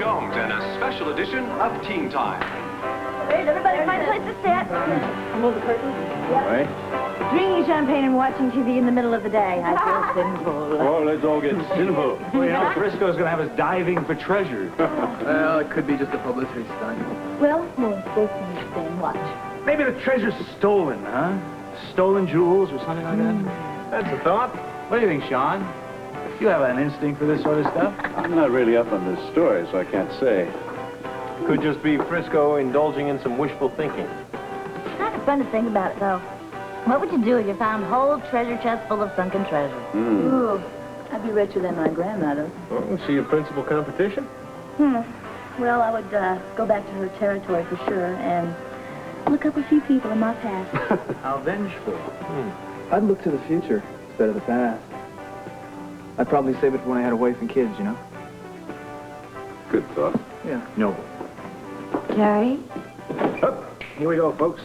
Jones and a special edition of Teen Time. Great, everybody find a place to sit. Move the curtain. Yep. All right. Drinking champagne and watching TV in the middle of the day. I feel sinful. Well, let's all get sinful. Well, you know, Frisco's gonna have us diving for treasure. Well, it could be just a publicity stunt. Well, we'll stay and watch. Maybe the treasure's stolen, huh? Stolen jewels or something like that? That's a thought. What do you think, Sean? You have an instinct for this sort of stuff? I'm not really up on this story, so I can't say. Could just be Frisco indulging in some wishful thinking. It's kind of fun to think about it, though. What would you do if you found a whole treasure chest full of sunken treasure? Ooh, I'd be richer than my grandmother. Oh, see a principal competition? Well, I would go back to her territory for sure and look up a few people in my past. How vengeful. I'd look to the future instead of the past. I'd probably save it for when I had a wife and kids, you know? Good thought. Yeah. Noble. Jerry? Up. Here we go, folks.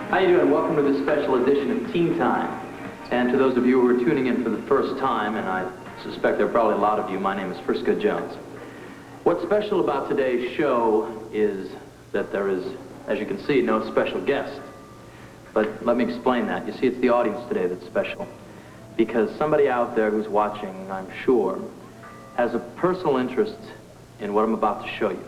How you doing? Welcome to this special edition of Teen Time. And to those of you who are tuning in for the first time, and I suspect there are probably a lot of you, my name is Frisco Jones. What's special about today's show is that there is, as you can see, no special guest. But let me explain that. You see, it's the audience today that's special. Because somebody out there who's watching, I'm sure, has a personal interest in what I'm about to show you.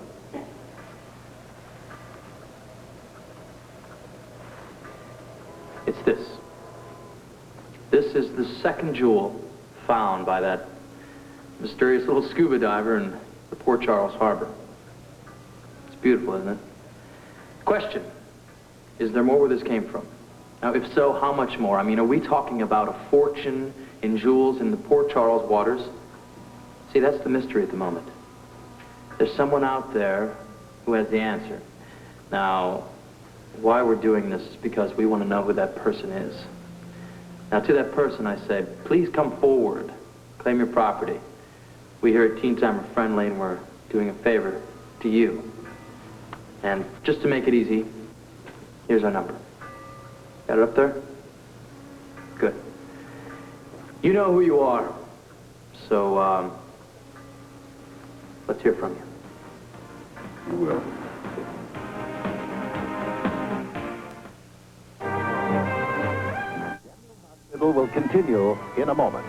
It's this. This is the second jewel found by that mysterious little scuba diver in the Port Charles Harbor. It's beautiful, isn't it? Question, is there more where this came from? Now, if so, how much more? I mean, are we talking about a fortune in jewels in the Port Charles waters? See, that's the mystery at the moment. There's someone out there who has the answer. Now, why we're doing this is because we want to know who that person is. Now, to that person, I say, please come forward. Claim your property. We here at Teen Time are friendly, and we're doing a favor to you. And just to make it easy, here's our number. Got it up there? Good. You know who you are. So, let's hear from you. You will. Will continue in a moment.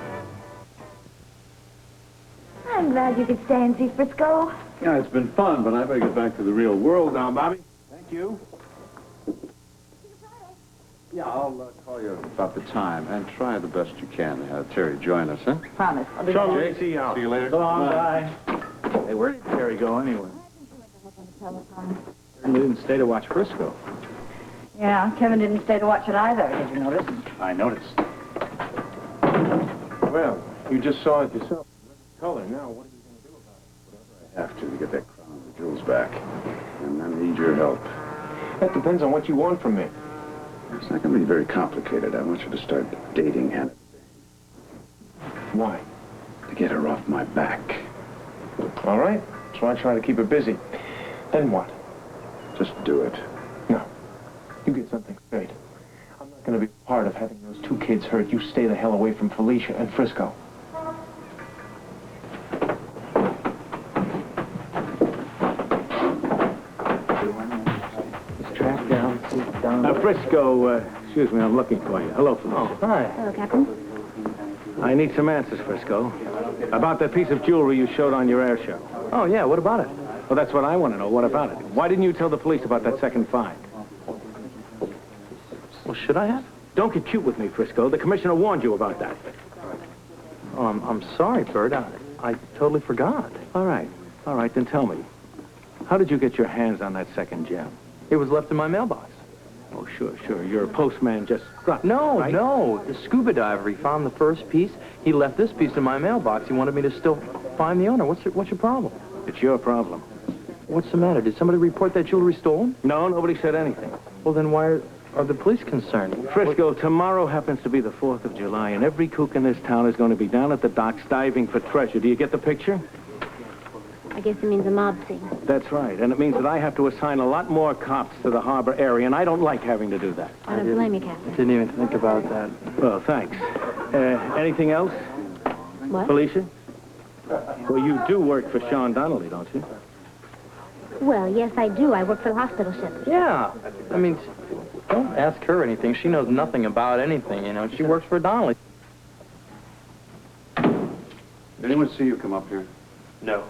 I'm glad you could stay and see Frisco. Yeah, it's been fun, but I better get back to the real world now, Bobby. Thank you. Yeah, I'll call you about the time, and try the best you can to have Terry join us, huh? Promise. I'll be Sean, back. see you out. See you later. So long, bye. Hey, where did Terry go anyway? He didn't stay to watch Frisco. Yeah, Kevin didn't stay to watch it either. Did you notice? I noticed. Well, you just saw it yourself. Color. Now, what are you going to do about it? I have to get that crown of the jewels back, and I need your help. That depends on what you want from me. It's not going to be very complicated. I want you to start dating Hannah Why? to get her off my back. All right. So I try to keep her busy. Then what? Just do it. No. You get something straight. I'm not going to be part of having those two kids hurt. You stay the hell away from Felicia and Frisco. Frisco, excuse me, I'm looking for you. Hello, Felicia. Hi. Hello, Captain. I need some answers, Frisco. About that piece of jewelry you showed on your air show. Oh, yeah, what about it? Well, that's what I want to know. What about it? Why didn't you tell the police about that second find? Well, should I have? Don't get cute with me, Frisco. The commissioner warned you about that. Oh, I'm sorry, Burt. I totally forgot. All right, then tell me. How did you get your hands on that second gem? It was left in my mailbox. Oh, sure. Your postman just dropped it, No, right? no. The scuba diver, he found the first piece. He left this piece in my mailbox. He wanted me to still find the owner. What's your problem? It's your problem. What's the matter? Did somebody report that jewelry stolen? No, nobody said anything. Well, then why are the police concerned? Frisco, tomorrow happens to be the 4th of July, and every kook in this town is going to be down at the docks diving for treasure. Do you get the picture? I guess it means a mob scene. That's right, and it means that I have to assign a lot more cops to the harbor area, and I don't like having to do that. I don't blame you, Captain. Didn't even think about that. Well, thanks. Anything else, What? Felicia? Well, you do work for Sean Donnelly, don't you? Well, yes, I do. I work for the hospital ship. Yeah. I mean, don't ask her anything. She knows nothing about anything, you know. She works for Donnelly. Did anyone see you come up here? No.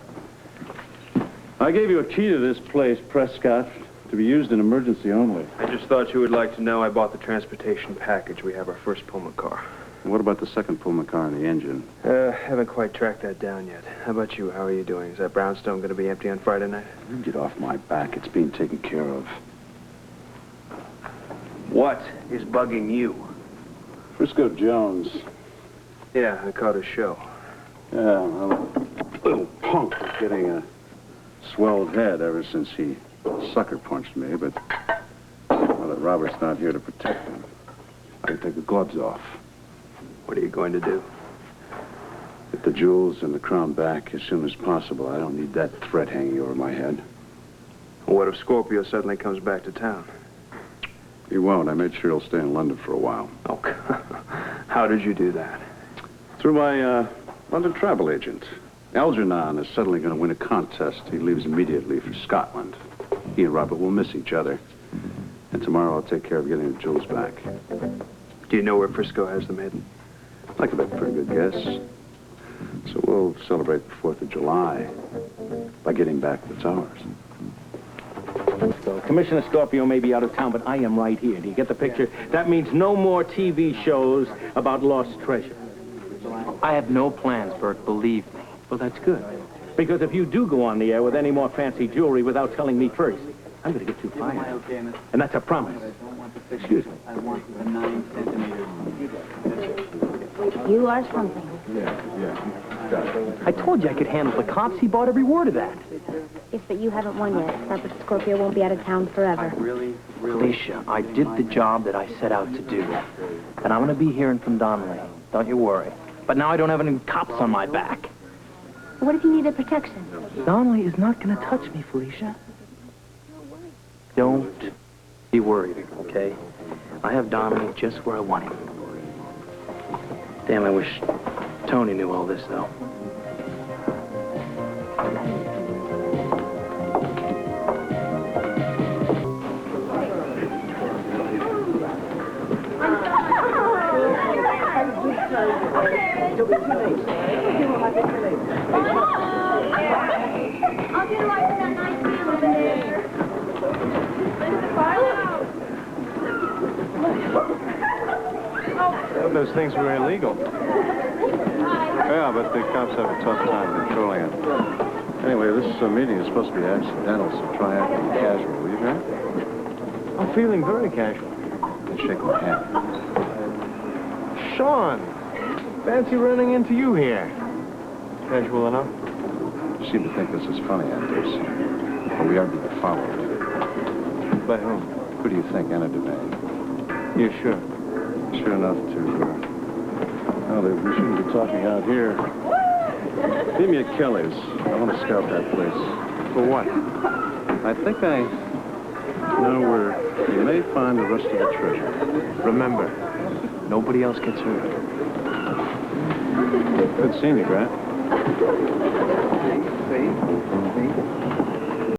I gave you a key to this place, Prescott, to be used in emergency only. I just thought you would like to know I bought the transportation package. We have our first Pullman car. And what about the second Pullman car and the engine? Haven't quite tracked that down yet. How about you? How are you doing? Is that brownstone going to be empty on Friday night? You get off my back. It's being taken care of. What is bugging you? Frisco Jones. Yeah, I caught his show. Yeah, well, little punk is getting a swelled head ever since he sucker punched me, but well, that Robert's not here to protect him. I can take the gloves off. What are you going to do? Get the jewels and the crown back as soon as possible. I don't need that threat hanging over my head. What if Scorpio suddenly comes back to town? He won't. I made sure he'll stay in London for a while. Oh, how did you do that? Through my London travel agent. Algernon is suddenly going to win a contest. He leaves immediately for Scotland. He and Robert will miss each other. And tomorrow I'll take care of getting the jewels back. Do you know where Frisco has the maiden? I could make a pretty good guess. So we'll celebrate the 4th of July by getting back what's ours. So Commissioner Scorpio may be out of town, but I am right here. Do you get the picture? That means no more TV shows about lost treasure. I have no plans, Burt, believe me. Well, that's good. Because if you do go on the air with any more fancy jewelry without telling me first, I'm going to get you fired. And that's a promise. Excuse me. You are something. I told you I could handle the cops. He bought every word of that. Yes, but you haven't won yet. Robert Scorpio won't be out of town forever. Felicia, I did the job that I set out to do. And I'm going to be hearing from Donnelly. Don't you worry. But now I don't have any cops on my back. What if you needed protection? Donnelly is not going to touch me, Felicia. Don't be worried, okay? I have Donnelly just where I want him. Damn, I wish Tony knew all this, though. Those things were illegal. Yeah, but the cops have a tough time controlling it. Anyway, this meeting is supposed to be accidental, so try acting casual, will you, Grant? I'm feeling very casual. Then shake my hand. Sean! Fancy running into you here. Casual enough? You seem to think this is funny, Anders. But we are being followed. By whom? Who do you think, Anna Devane? You're sure? Sure enough to, well, we shouldn't be talking out here. Meet me at Kelly's. I want to scout that place. For what? I think I know where you may find the rest of the treasure. Remember, nobody else gets hurt. Good seeing you, Grant. See?